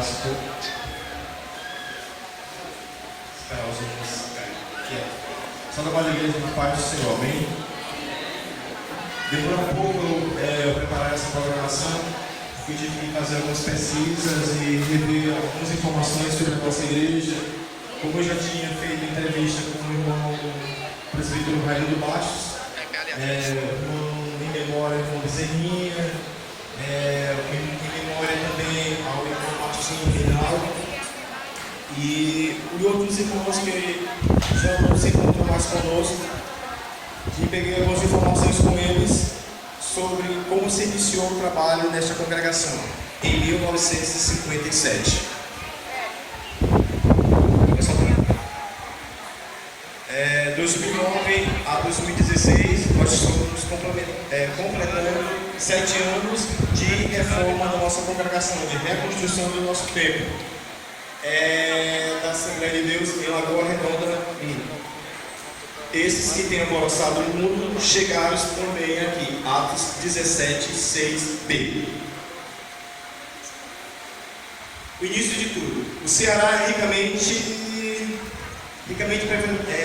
básico. Esperar os outros caírem. Só da paz da igreja na paz do Senhor, amém? Demorou um pouco eu preparar essa programação, porque tive que fazer algumas pesquisas e rever algumas informações sobre a nossa igreja. Como eu já tinha feito entrevista com o irmão presbítero Raimundo Bastos, em memória com o Bezerrinha, em memória também ao irmão Martinho Reinaldo e outros irmãos que já não se encontram mais conosco, e peguei algumas informações com eles sobre como se iniciou o trabalho nesta congregação em 1957. 2009 a 2016, nós estamos completando 7 anos de reforma da nossa congregação, de reconstrução do nosso templo, da Assembleia de Deus em Lagoa Redonda. Esses que têm alvoroçado o mundo chegaram também aqui, Atos 17, 6b. O início de tudo. O Ceará é ricamente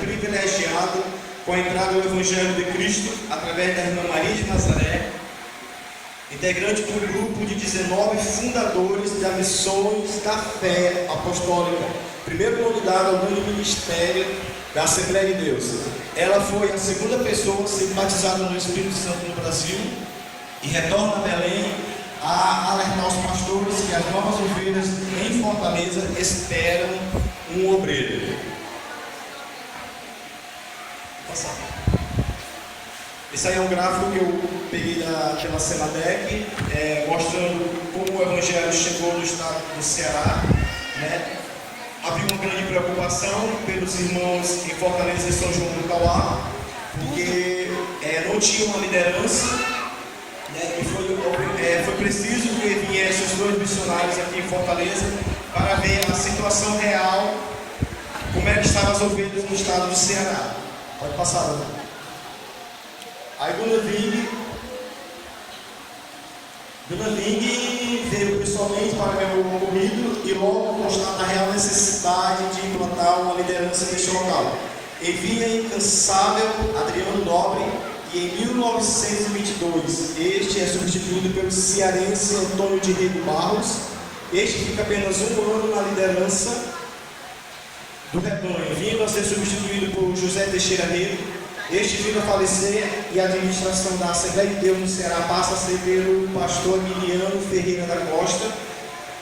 privilegiado com a entrada do Evangelho de Cristo através da irmã Maria de Nazaré, integrante do grupo de 19 fundadores das Missões da Fé Apostólica, primeiro novidade ao grande ministério da Assembleia de Deus. Ela foi a segunda pessoa a ser batizada no Espírito Santo no Brasil e retorna a Belém a alertar os pastores que as novas ovelhas em Fortaleza esperam um obreiro. Esse aí é um gráfico que eu peguei pela Senadec, mostrando como o Evangelho chegou no estado do Ceará, né? Havia uma grande preocupação pelos irmãos em Fortaleza e São João do Cauá, porque não tinha uma liderança, né? E foi preciso que viessem os 2 missionários aqui em Fortaleza para ver a situação real, como é que estavam as ovelhas no estado do Ceará. Pode passar, né? Aí Dona Ving veio pessoalmente para ver o ocorrido e logo constata a real necessidade de implantar uma liderança neste local. Envia incansável Adriano Nobre e em 1922 este é substituído pelo cearense Antônio de Rego Barros. Este fica apenas 1 ano na liderança do rebanho, vindo a ser substituído por José Teixeira Rego. Este vindo a falecer e a administração da Assembleia de Deus no Ceará passa a ser pelo pastor Emiliano Ferreira da Costa.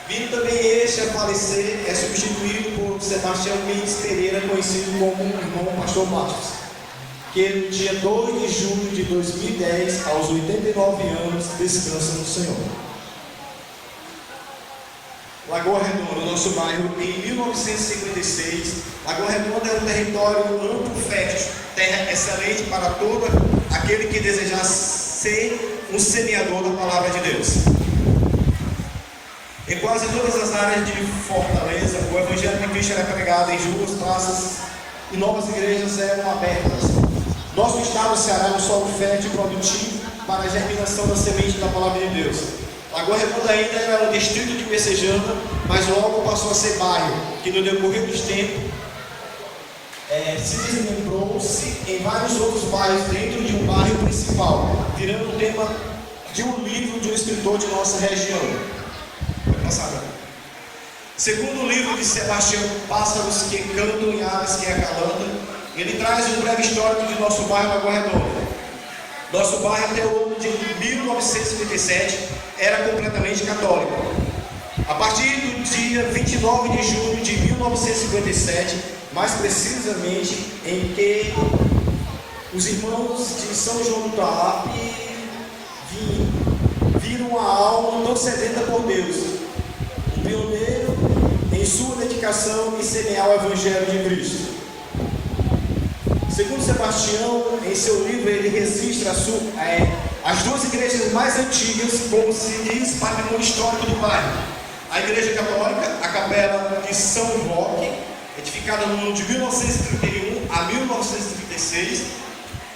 Vindo também este a falecer, é substituído por Sebastião Mendes Pereira, conhecido como irmão pastor Bastos, que no dia 2 de julho de 2010, aos 89 anos, descansa no Senhor. Lagoa Redonda, nosso bairro, em 1956, Lagoa Redonda é um território amplo, fértil, terra excelente para todo aquele que desejasse ser um semeador da palavra de Deus. Em quase todas as áreas de Fortaleza, o Evangelho de Cristo era pregado em ruas, praças e novas igrejas eram abertas. Nosso estado, o Ceará, é um solo fértil e produtivo para a germinação da semente da palavra de Deus. Lagoa Redonda ainda era um distrito de Messejana, mas logo passou a ser bairro, que no decorrer dos tempos se desmembrou-se em vários outros bairros dentro de um bairro principal, virando o tema de um livro de um escritor de nossa região. Vai passar agora. Segundo o livro de Sebastião, Pássaros que Cantam e Aves que Acalantam, ele traz um breve histórico de nosso bairro Lagoa Redonda. Nosso bairro até o ano de 1957 era completamente católico. A partir do dia 29 de junho de 1957, mais precisamente em que os irmãos de São João do Cauá viram a alma tão sedenta por Deus, um pioneiro em sua dedicação em semear o Evangelho de Cristo. Segundo Sebastião, em seu livro, ele registra as 2 igrejas mais antigas, como se diz, patrimônio histórico do bairro. A Igreja Católica, a Capela de São Roque, edificada no ano de 1931 a 1936,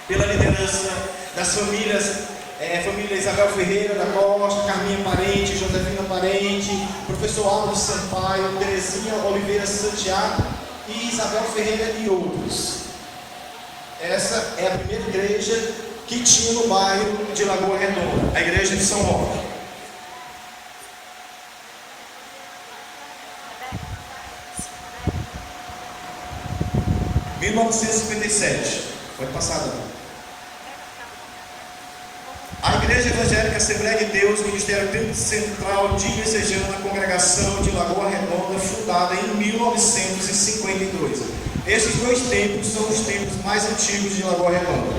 pela liderança das famílias família Isabel Ferreira da Costa, Carminha Parente, Josefina Parente, professor Aldo Sampaio, Terezinha Oliveira Santiago e Isabel Ferreira e outros. Essa é a primeira igreja que tinha no bairro de Lagoa Redonda, a igreja de São Roque. 1957, foi passada. A Igreja Evangélica Assembleia de Deus, Ministério Templo Central de Messejana, Congregação de Lagoa Redonda, fundada em 1952. Esses dois templos são os templos mais antigos de Lagoa Redonda.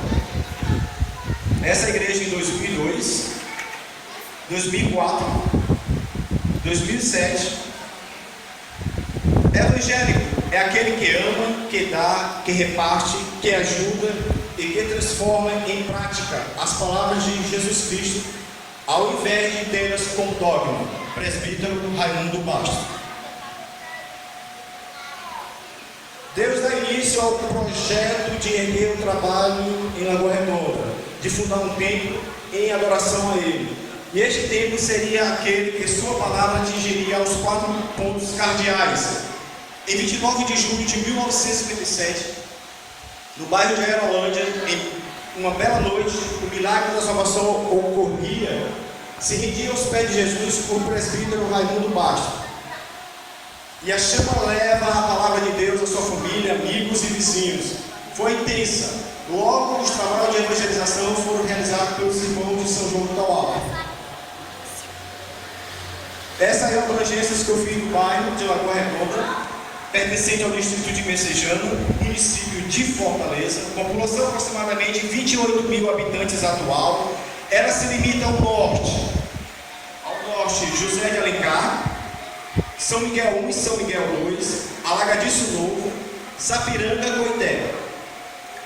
Essa igreja em 2002, 2004, 2007. Evangélico é aquele que ama, que dá, que reparte, que ajuda e que transforma em prática as palavras de Jesus Cristo, ao invés de tê-las como dogma. Presbítero Raimundo Bastos. Deus dá início ao projeto de erguer o trabalho em Lagoa Redonda, de fundar um templo em adoração a Ele. E este templo seria aquele que sua palavra atingiria aos 4 pontos cardeais. Em 29 de julho de 1957, no bairro de Aerolândia, em uma bela noite, o milagre da salvação ocorria, se rendia aos pés de Jesus o presbítero Raimundo Bastos. E a chama leva a palavra de Deus à sua família, amigos e vizinhos. Foi intensa. Logo, os trabalhos de evangelização foram realizados pelos irmãos de São João do Tauá. Essas é a abrangência que eu fiz no bairro de Lagoa Redonda, pertencente ao distrito de Messejana, município de Fortaleza, população aproximadamente 28 mil habitantes atual. Ela se limita ao norte, José de Alencar, São Miguel 1 e São Miguel 2, Alagadiço Novo, Sapiranga, Goité.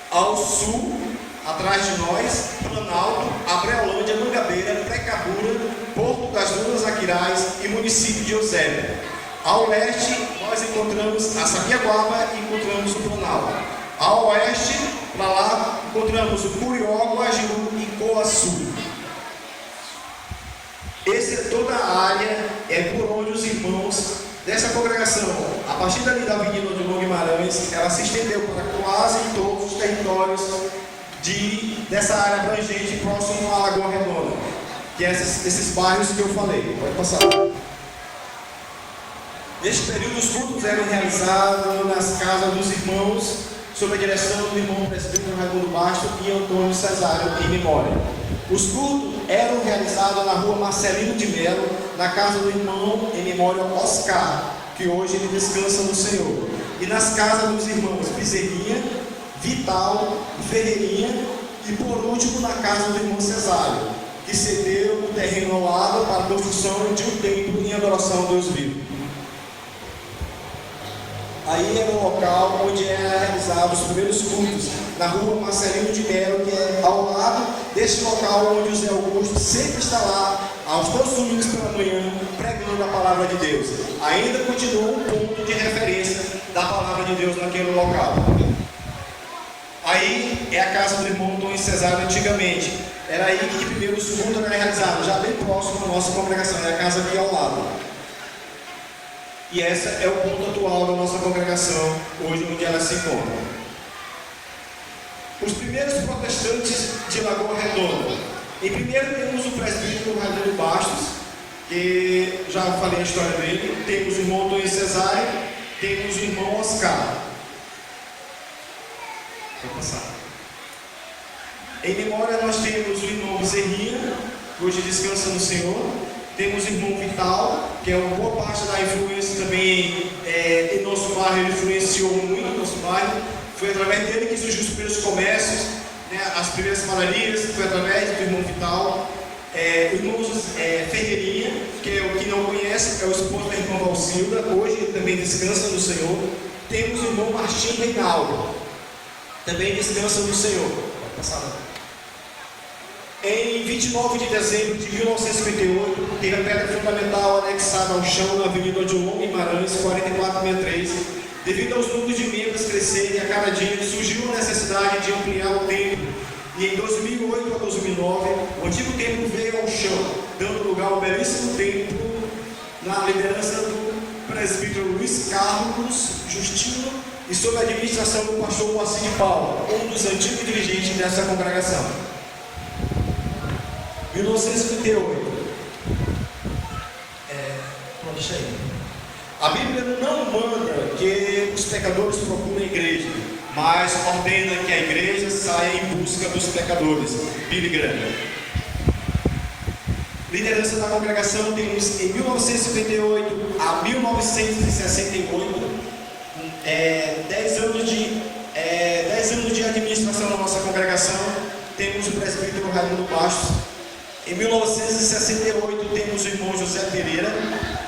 Ao sul, atrás de nós, Planalto, Abreolândia, Mangabeira, Precabura, Porto das Dunas Aquirais e município de Eusébio. Ao leste, nós encontramos a Sabiaguaba e encontramos o Planalto. Ao oeste, para lá, encontramos o Curió, Guajiru e Coaçu. Essa é toda a área, por onde os irmãos dessa congregação, a partir dali da Avenida de João Guimarães, ela se estendeu para quase todos os territórios dessa área abrangente próximo à Lagoa Redonda, que é esses bairros que eu falei. Pode passar. Neste período, os cultos eram realizados nas casas dos irmãos, sob a direção do irmão presbítero Raimundo Bastos e Antônio Cesário, em memória. Os cultos eram realizados na rua Marcelino de Melo, na casa do irmão, em memória, Oscar, que hoje ele descansa no Senhor. E nas casas dos irmãos Bezerrinha, Vital, Ferreirinha e, por último, na casa do irmão Cesário, que cedeu o terreno ao lado para a construção de um templo em adoração a Deus vivo. Aí era o local onde eram realizados os primeiros cultos, na rua Marcelino de Melo, que é ao lado desse local onde o Zé Augusto sempre está lá, aos todos os domingos pela manhã, pregando a palavra de Deus. Ainda continua um ponto de referência da palavra de Deus naquele local. Aí é a casa do irmão Antônio Cesário antigamente. Era aí que primeiro os cultos eram realizados, já bem próximo da nossa congregação, é a casa aqui ao lado. E essa é o ponto atual da nossa congregação, hoje onde ela se encontra. Os primeiros protestantes de Lagoa Redonda. Em primeiro temos o presbítero Raimundo Bastos, que já falei a história dele. Temos o irmão Antônio Cesário, temos o irmão Oscar. Vou passar. Em memória nós temos o irmão Bezerrinha, que hoje descansa no Senhor. Temos o irmão Vital, que é uma boa parte da influência também em nosso bairro, ele influenciou muito o nosso bairro. Foi através dele que surgiu os primeiros comércios, né, as primeiras padarias, foi através do irmão Vital. O irmão Ferreirinha, que é o que não conhece, é o esposo da irmã Valcilda, hoje ele também descansa no Senhor. Temos o irmão Martim Reinaldo, também descansa no Senhor. Vai passar lá. Em 29 de dezembro de 1958, teve a pedra fundamental anexada ao chão na Avenida João Guimarães, 4463. Devido aos números de membros crescerem a cada dia, surgiu a necessidade de ampliar o templo E em 2008 a 2009, o antigo templo veio ao chão, dando lugar ao belíssimo templo na liderança do presbítero Luiz Carlos Justino e sob a administração do pastor Moacir de Paula, um dos antigos dirigentes dessa congregação. 1938. Pronto, isso aí. A Bíblia não manda que os pecadores procurem a igreja, mas ordena que a igreja saia em busca dos pecadores. Billy Graham. Liderança da congregação temos em 1958 a 1968, 10 anos de administração da nossa congregação. Temos o presbítero Raimundo Bastos. Em 1968 temos o irmão José Pereira.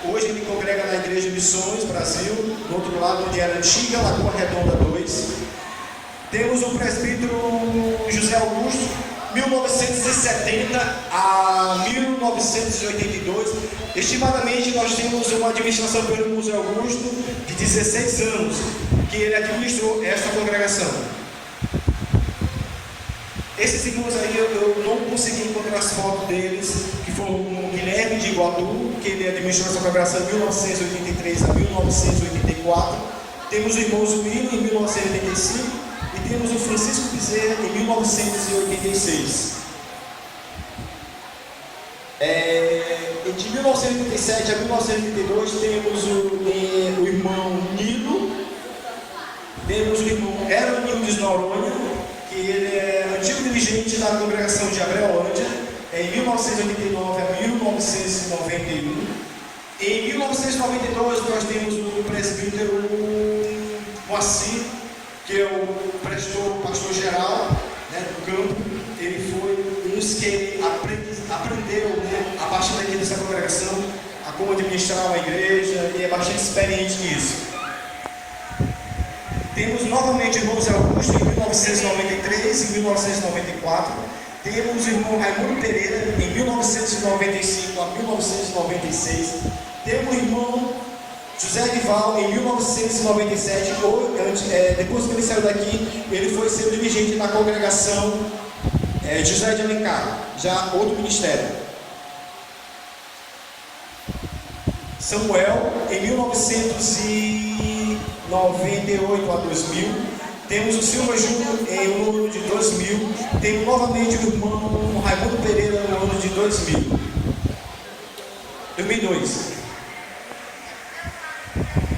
Hoje ele congrega na Igreja Missões Brasil, do outro lado onde era a antiga Lagoa Redonda 2. Temos o presbítero José Augusto, 1970 a 1982. Estimadamente nós temos uma administração pelo irmão José Augusto de 16 anos, que ele administrou esta congregação. Esses irmãos aí eu não consegui encontrar as fotos deles, que foram o Guilherme de Iguatu, que ele administrou essa congregação de 1983 a 1984. Temos o irmão Zuíno em 1985 e temos o Francisco Bezerra em 1986. De 1987 a 1982 temos o irmão Nilo, temos o irmão Eronildes Noronha, que ele é antigo dirigente da congregação de Abreolândia, em 1989 a 1991. Em 1992 nós temos o presbítero Moacir, que é o pastor geral, né, do campo. Ele foi um dos que aprendeu, né, a partir daqui dessa congregação, a como administrar uma igreja, e é bastante experiente nisso. Temos novamente o irmão Zé Augusto em 1993 e 1994. Temos o irmão Raimundo Pereira em 1995 a 1996. Temos o irmão José Dival em 1997. Depois que ele saiu daqui, ele foi ser dirigente da congregação José de Alencar, já outro ministério. Samuel em 1998 a 2000, temos o Silva Júnior no ano de 2000, temos novamente o irmão Raimundo Pereira no ano de 2002.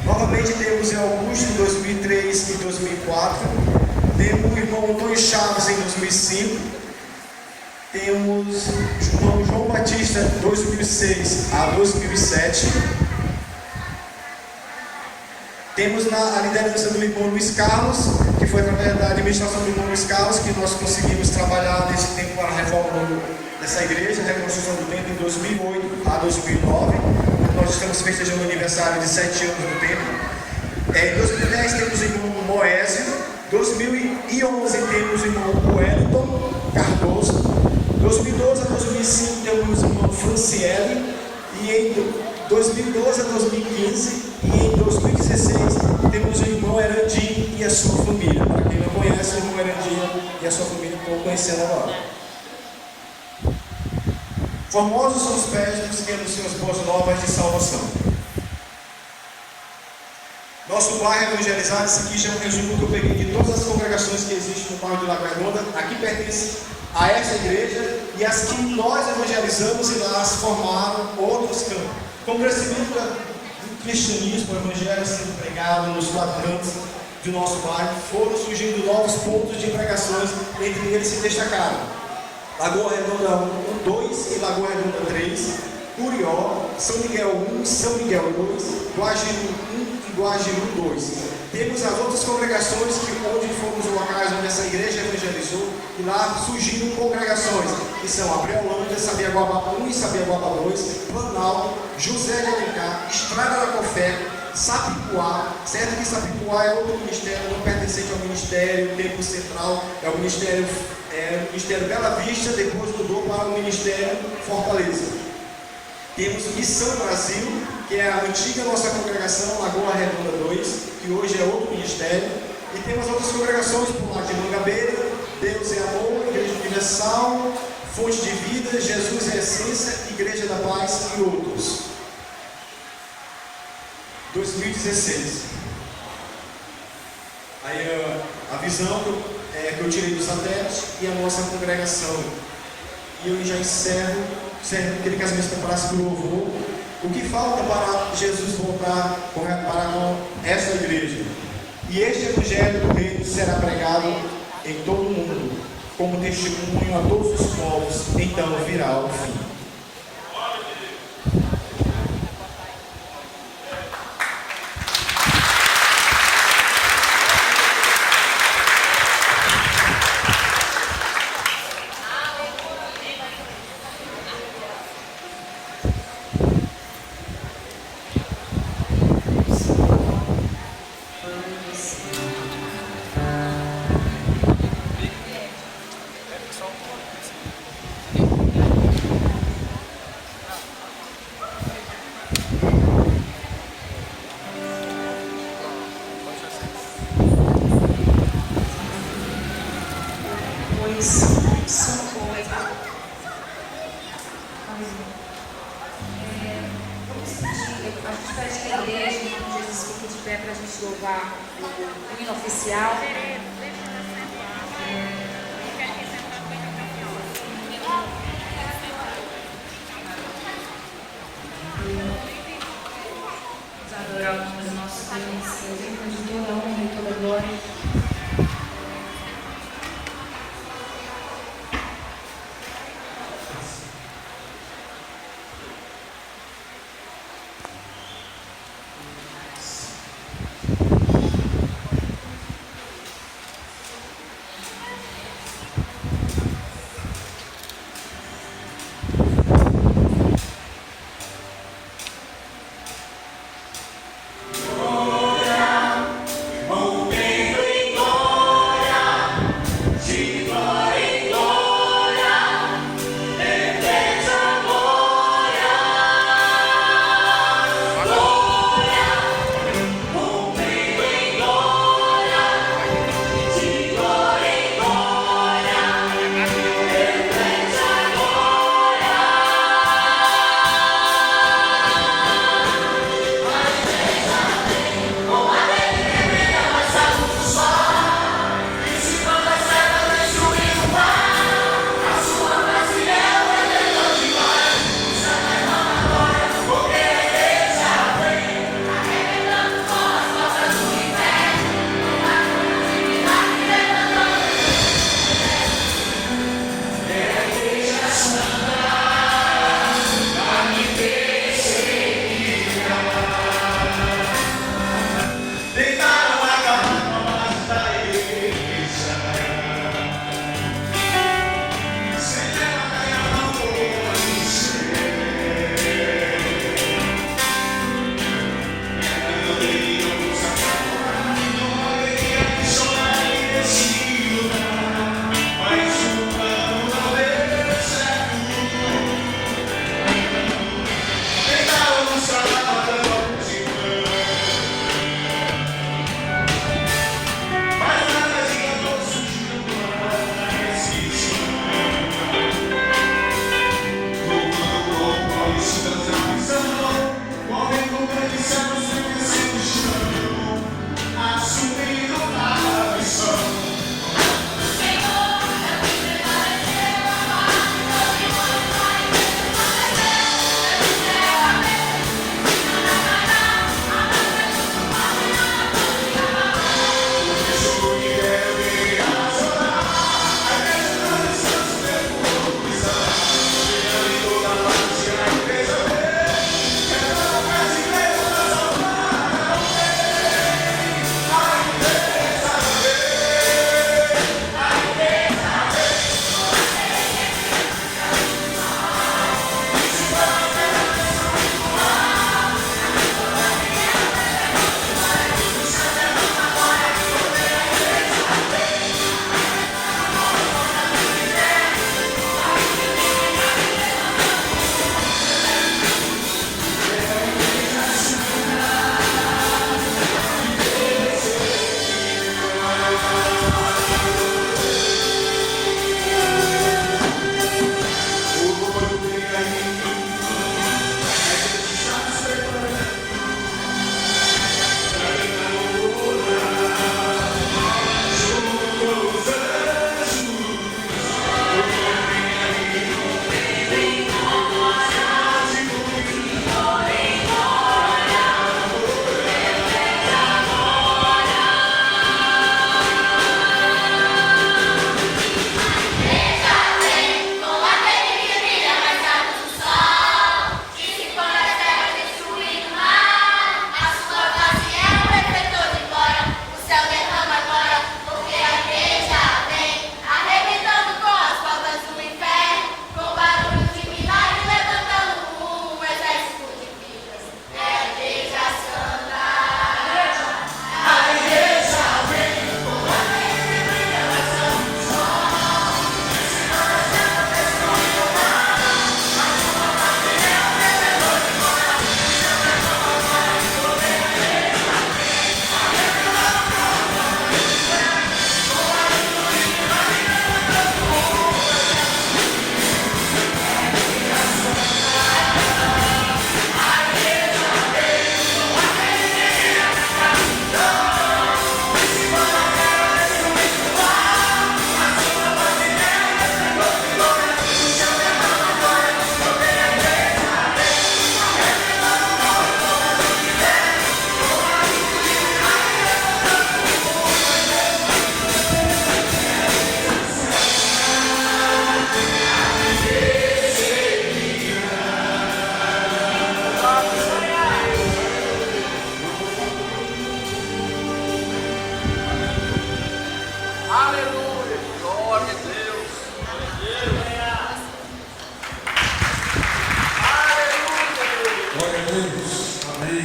Novamente temos o Augusto em 2003 e 2004, temos o irmão Antônio Chaves em 2005, temos o irmão João Batista 2006 a 2007. Temos a liderança do irmão Luiz Carlos, que foi através da administração do irmão Luiz Carlos que nós conseguimos trabalhar nesse tempo para a reforma dessa igreja, a reconstrução do templo em 2008 a 2009. Nós estamos festejando o aniversário de 7 anos do templo. Em 2010 temos o irmão Moésio, 2011 temos o irmão Wellington Cardoso, 2012 a 2005 temos o irmão Franciele, e em 2012 a 2015 e em 2016 temos o irmão Erandim e a sua família. Para quem não conhece, o irmão Erandim e a sua família estão conhecendo agora. Formosos são os pés dos que anunciam as boas novas de salvação. Nosso bairro evangelizado, esse aqui já é um resumo que eu peguei de todas as congregações que existem no bairro de Lagoa Redonda. Aqui pertence a essa igreja e as que nós evangelizamos e lá se formaram outros campos. Com o crescimento do cristianismo, o evangelho sendo pregado nos 4 cantos do nosso bairro, foram surgindo novos pontos de pregações, entre eles se destacaram Lagoa Redonda 1, 2 e Lagoa Redonda 3, Curió, São Miguel 1 e São Miguel 2, Guajiru 1 e Guajiru 2. Temos as outras congregações onde fomos locais onde essa igreja evangelizou, e lá surgiram congregações que são Abreolândia, Sabiaguaba 1 e Sabiaguaba 2, Planalto, José de Alencar, Estrada da Cofé, Sapipuá. Certo que Sapipuá é outro ministério, não pertencente ao ministério Templo Central, é o ministério Bela Vista, depois mudou para o ministério Fortaleza. Temos Missão Brasil, que é a antiga nossa congregação, Lagoa Redonda 2, que hoje é outro ministério. E temos outras congregações por lá de Mangabeira, Deus é amor, Igreja Universal, Fonte de Vida, Jesus é Essência, Igreja da Paz e outros. 2016. Aí a visão que eu tirei do satélite e a nossa congregação. E eu já encerro aquele casamento que preparasse para o louvor. O que falta para Jesus voltar para esta igreja? E este evangelho do reino será pregado em todo o mundo, como testemunho a todos os povos, então virá o fim. A gente pede que a igreja, em nome de Jesus, fique de pé para a gente louvar o hino oficial.